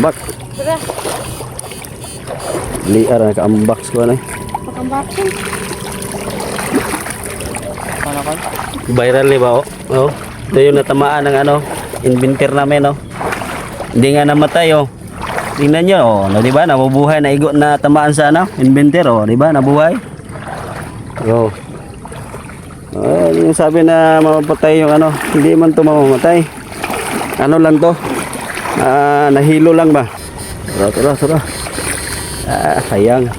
Bak. Tara, Liar na ka-unbox ko na. pag-unboxing. Paano ko? Viral ni ba? Oh. Ito yung natamaan ng ano, inventor namin, oh. Hindi nga namatay, oh. Tingnan nyo, oh. No, di ba? Nabubuhay na igo na tamaan sa ano, inventor, oh. Di ba? Nabuhay. Yo. Yung sabi na mamamatay yung ano, hindi man to mamamatay. Ano lang to? Nahilo lang ba? Tara. Sayang.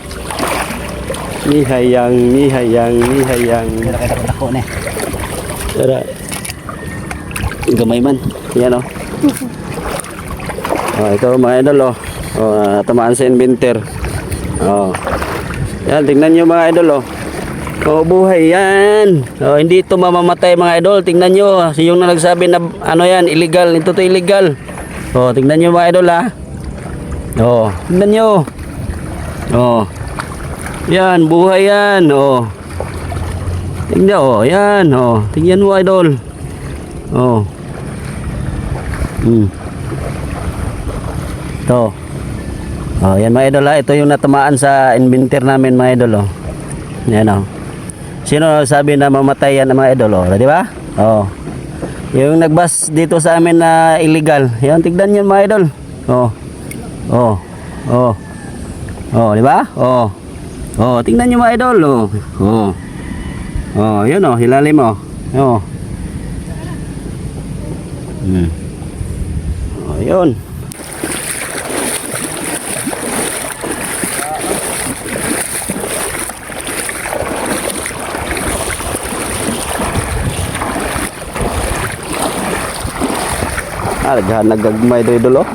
Ni hayang. Pero kaya ako na. Tara. Gamay man. Yan oh. Ito mga idol oh. Tamaan sa inventor. Oh. Yan, tingnan nyo mga idol oh. Oh, buhay yan. Oh, hindi ito mamamatay mga idol. Tingnan nyo. Yung na nagsabi na ano yan, illegal. Ito to illegal. Oh, tingnan nyo mga idol ha. Oh, tingnan nyo. Oh. Yan, buhay yan. Oh. Tingnan oh, yan oh. Tingnan mo idol. Oh. Ito. Oh, yan mga idol ha. Ito yung natamaan sa inventor namin mga idol oh. Yan oh. Sino sabi na mamatay yan mga idol oh, di ba? Oh. Yung nagbas dito sa amin na illegal. Yan, tignan niyo mga idol. Oh. Oh, di ba? Oh. Oh, tingnan niyo mga idol oh. Oh, yun oh, hilalim oh. Oh. Oh, yun. Nagagmay do idol oh.